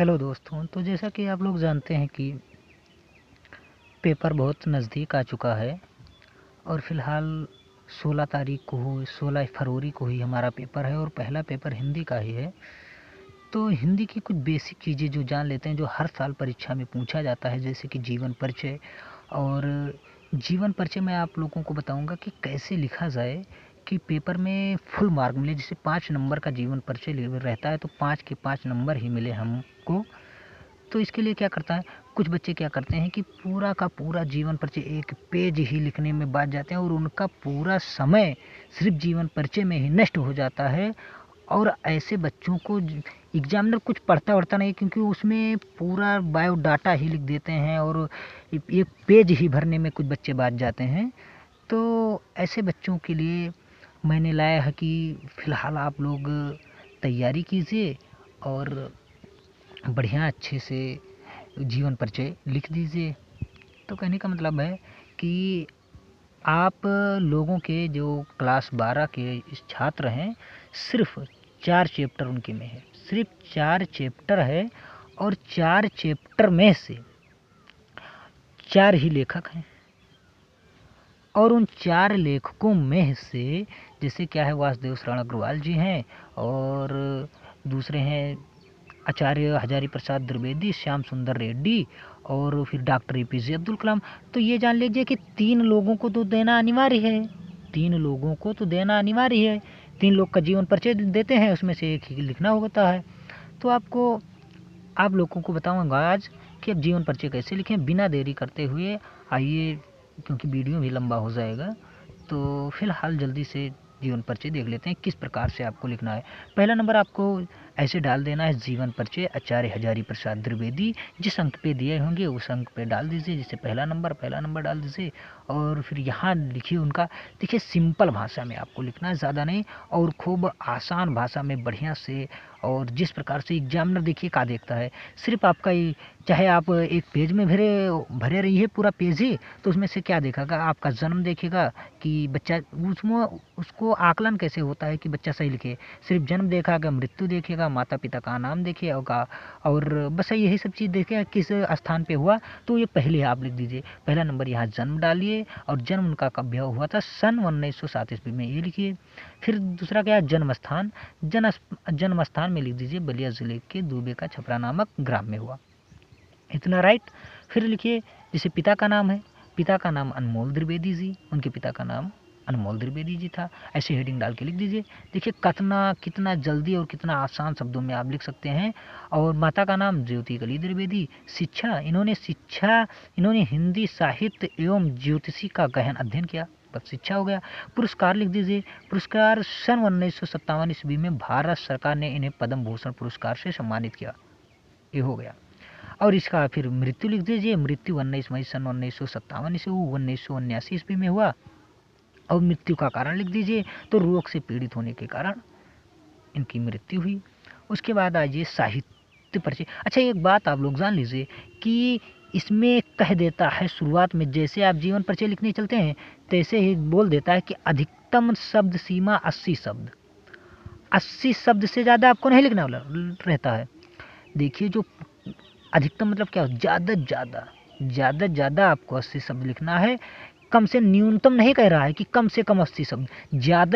Hello दोस्तों। तो जैसा कि आप लोग जानते हैं कि पेपर बहुत नज़दीक आ चुका है और फ़िलहाल 16 फरवरी को ही हमारा पेपर है और पहला पेपर हिंदी का ही है। तो हिंदी की कुछ बेसिक चीज़ें जो जान लेते हैं, जो हर साल परीक्षा में पूछा जाता है, जैसे कि जीवन परिचय। और जीवन परिचय मैं आप लोगों को बताऊंगा कि कैसे लिखा जाए कि पेपर में फुल मार्क मिले। जैसे 5 नंबर का जीवन परिचय रहता है तो 5 के 5 नंबर ही मिले हमको। तो इसके लिए क्या करता है, कुछ बच्चे क्या करते हैं कि पूरा का पूरा जीवन परिचय एक पेज ही लिखने में बात जाते हैं और उनका पूरा समय सिर्फ जीवन परिचय में ही नष्ट हो जाता है। और ऐसे बच्चों को एग्जामिनर कुछ पढ़ता वढ़ता नहीं, क्योंकि उसमें पूरा बायोडाटा ही लिख देते हैं और एक पेज ही भरने में कुछ बच्चे बात जाते हैं। तो ऐसे बच्चों के लिए मैंने लाया है कि फ़िलहाल आप लोग तैयारी कीजिए और बढ़िया अच्छे से जीवन परिचय लिख दीजिए। तो कहने का मतलब है कि आप लोगों के जो क्लास 12 के छात्र हैं, सिर्फ 4 चैप्टर उनके में है, सिर्फ 4 चैप्टर है और 4 चैप्टर में से 4 ही लेखक हैं। और उन 4 लेखकों में से जैसे क्या है, वासुदेव शरण अग्रवाल जी हैं और दूसरे हैं आचार्य हजारी प्रसाद द्विवेदी, श्याम सुंदर रेड्डी और फिर डॉक्टर एपीजे अब्दुल कलाम। तो ये जान लीजिए कि 3 लोगों को तो देना अनिवार्य है, 3 लोगों को तो देना अनिवार्य है। 3 लोग का जीवन परिचय देते हैं, उसमें से एक ही लिखना होता है। तो आप लोगों को बताऊंगा आज कि अब जीवन परिचय कैसे लिखें बिना देरी करते हुए। आइए, क्योंकि वीडियो भी लंबा हो जाएगा, तो फिलहाल जल्दी से जीवन परिचय देख लेते हैं किस प्रकार से आपको लिखना है। पहला नंबर आपको ऐसे डाल देना है, जीवन परिचय आचार्य हजारी प्रसाद द्विवेदी। जिस अंक पे दिए होंगे उस अंक पे डाल दीजिए, जैसे पहला नंबर डाल दीजिए। और फिर यहाँ लिखिए उनका, देखिए सिंपल भाषा में आपको लिखना है, ज़्यादा नहीं, और खूब आसान भाषा में बढ़िया से। और जिस प्रकार से एग्जामिनर देखिए क्या देखता है, सिर्फ आपका ही, चाहे आप एक पेज में भरे रहिए पूरा पेज ही, तो उसमें से क्या देखेगा, आपका जन्म देखेगा कि बच्चा, उसमें उसको आकलन कैसे होता है कि बच्चा सही लिखे। सिर्फ जन्म देखेगा, मृत्यु देखेगा, माता पिता का नाम देखेगा और बस यही सब चीज़ देखेगा किस स्थान पे हुआ। तो ये पहले आप लिख दीजिए, पहला नंबर यहाँ जन्म डालिए और जन्म उनका कब हुआ था, सन 1907 ईस्वी में, ये लिखिए। फिर दूसरा क्या है, जन्म स्थान। जन्म स्थान में लिख दीजिए बलिया जिले के दुबे का छपरा नामक ग्राम में हुआ, इतना राइट। फिर लिखिए जैसे पिता का नाम है, पिता का नाम अनमोल द्विवेदी जी, उनके पिता का नाम अनमोल द्विवेदी जी था, ऐसे हेडिंग डाल के लिख दीजिए। देखिए कितना जल्दी और कितना आसान शब्दों में आप लिख सकते हैं। और माता का नाम ज्योति कली द्विवेदी। शिक्षा, इन्होंने हिंदी साहित्य एवं ज्योतिषी का गहन अध्ययन किया, बस शिक्षा हो गया। पुरस्कार लिख दीजिए, पुरस्कार सन 1957 ईस्वी में भारत सरकार ने इन्हें पद्म भूषण पुरस्कार से सम्मानित किया, ये हो गया। और इसका फिर मृत्यु लिख दीजिए, मृत्यु 19 मई सन 1957 से 1979 ईस्वी में हुआ। और मृत्यु का कारण लिख दीजिए, तो रोग से पीड़ित होने के कारण इनकी मृत्यु हुई। उसके बाद आइए साहित्य परिचय। अच्छा, एक बात आप लोग जान लीजिए कि इसमें कह देता है शुरुआत में, जैसे आप जीवन परिचय लिखने चलते हैं तैसे ही बोल देता है कि अधिकतम शब्द सीमा 80 शब्द, 80 शब्द से ज़्यादा आपको नहीं लिखना रहता है। देखिए, जो अधिकतम मतलब क्या, ज़्यादा ज़्यादा आपको 80 शब्द लिखना है। कम से न्यूनतम नहीं कह रहा है कि कम से कम 80 शब्द,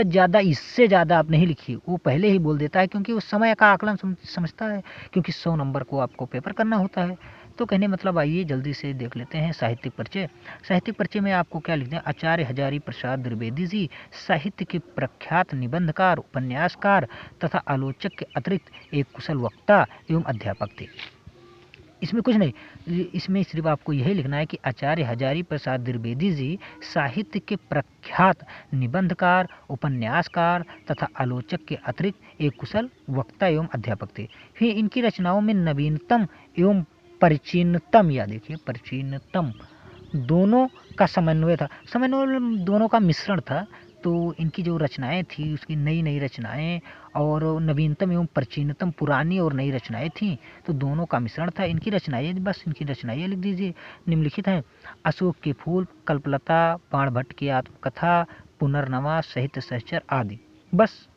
ज़्यादा इससे ज़्यादा आप नहीं लिखिए, वो पहले ही बोल देता है, क्योंकि वो समय का आकलन समझता है, क्योंकि 100 नंबर को आपको पेपर करना होता है। तो कहने मतलब आइए जल्दी से देख लेते हैं साहित्यिक परिचय। साहित्यिक परिचय में आपको क्या लिखते हैं, आचार्य हजारी प्रसाद द्विवेदी जी साहित्य के प्रख्यात निबंधकार, उपन्यासकार तथा आलोचक के अतिरिक्त एक कुशल वक्ता एवं अध्यापक थे। इसमें कुछ नहीं, इसमें सिर्फ आपको यही लिखना है कि आचार्य हजारी प्रसाद द्विवेदी जी साहित्य के प्रख्यात निबंधकार, उपन्यासकार तथा आलोचक के अतिरिक्त एक कुशल वक्ता एवं अध्यापक थे। फिर इनकी रचनाओं में नवीनतम एवं प्राचीनतम, या देखिए प्राचीनतम दोनों का समन्वय था, समन्वय दोनों का मिश्रण था। तो इनकी जो रचनाएं थी, उसकी नई नई रचनाएं और नवीनतम एवं प्राचीनतम, पुरानी और नई रचनाएं थीं, तो दोनों का मिश्रण था इनकी रचनाएं। बस इनकी रचनाएं लिख दीजिए, निम्नलिखित हैं, अशोक के फूल, कल्पलता, बाणभट्ट की आत्मकथा, पुनर्नवा, साहित्य सहचर आदि। बस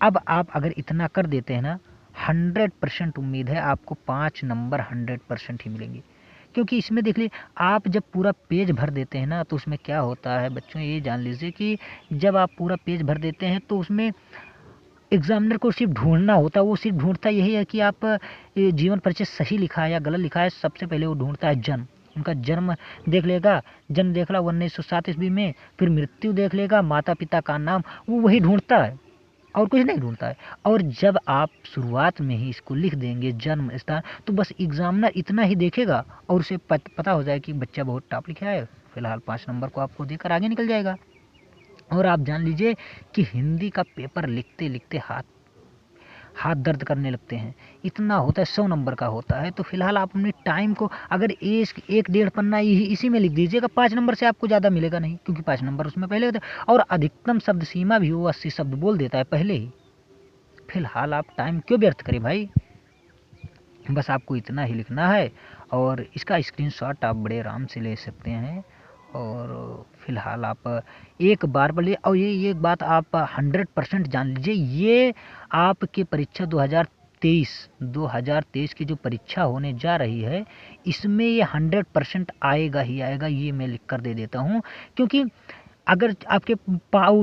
अब आप अगर इतना कर देते हैं ना, 100% उम्मीद है आपको 5 नंबर 100% ही मिलेंगे। क्योंकि इसमें देख लीजिए, आप जब पूरा पेज भर देते हैं ना, तो उसमें क्या होता है बच्चों, ये जान लीजिए कि जब आप पूरा पेज भर देते हैं तो उसमें एग्जामिनर को सिर्फ ढूंढना होता है। वो सिर्फ ढूंढता यही है कि आप जीवन परिचय सही लिखा है या गलत लिखा है। सबसे पहले वो ढूंढता है जन्म, उनका जन्म देख लेगा, जन्म देख ला 1907 ईस्वी में, फिर मृत्यु देख लेगा, माता पिता का नाम, वो वही ढूंढता है और कुछ नहीं ढूंढता है। और जब आप शुरुआत में ही इसको लिख देंगे जन्म स्थान, तो बस एग्जामिनर इतना ही देखेगा और उसे पता हो जाए कि बच्चा बहुत टॉप लिखा है, फिलहाल 5 नंबर को आपको देकर आगे निकल जाएगा। और आप जान लीजिए कि हिंदी का पेपर लिखते लिखते हाथ हाथ दर्द करने लगते हैं, इतना होता है, 100 नंबर का होता है। तो फिलहाल आप अपने टाइम को अगर एक डेढ़ पन्ना इसी में लिख दीजिएगा, 5 नंबर से आपको ज़्यादा मिलेगा नहीं, क्योंकि 5 नंबर उसमें पहले होते हैं। और अधिकतम शब्द सीमा भी वो 80 शब्द बोल देता है पहले ही। फिलहाल आप टाइम क्यों व्यर्थ करें भाई, बस आपको इतना ही लिखना है और इसका स्क्रीनशॉट आप बड़े आराम से ले सकते हैं। और फिलहाल आप एक बार पढ़िए। और ये एक बात आप 100% जान लीजिए, ये आपके परीक्षा 2023 की जो परीक्षा होने जा रही है, इसमें ये 100% आएगा ही आएगा, ये मैं लिख कर दे देता हूँ। क्योंकि अगर आपके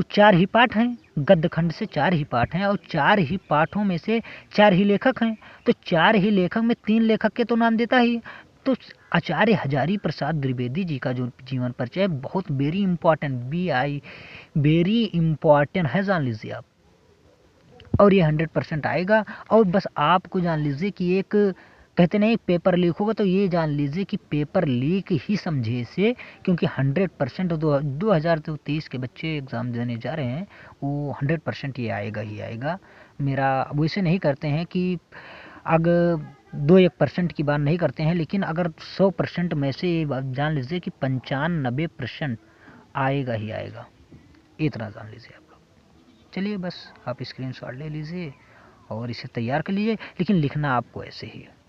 4 ही पाठ हैं, गद्य खंड से 4 ही पाठ हैं और 4 ही पाठों में से 4 ही लेखक हैं, तो 4 ही लेखक में 3 लेखक के तो नाम देता ही। तो आचार्य हजारी प्रसाद द्विवेदी जी का जो जीवन परिचय बहुत वेरी इंपॉर्टेंट है, जान लीजिए आप। और ये 100% आएगा। और बस आपको जान लीजिए कि एक कहते नहीं पेपर लीक होगा, तो ये जान लीजिए कि पेपर लीक ही समझे इसे, क्योंकि 100% 2023 के बच्चे एग्ज़ाम देने जा रहे हैं, वो 100% ये आएगा ही आएगा। मेरा वैसे नहीं करते हैं कि अगर 2-1% की बात नहीं करते हैं, लेकिन अगर 100% में से जान लीजिए कि 95% आएगा ही आएगा, इतना जान लीजिए आप लोग। चलिए बस आप स्क्रीनशॉट ले लीजिए और इसे तैयार कर लीजिए, लेकिन लिखना आपको ऐसे ही है।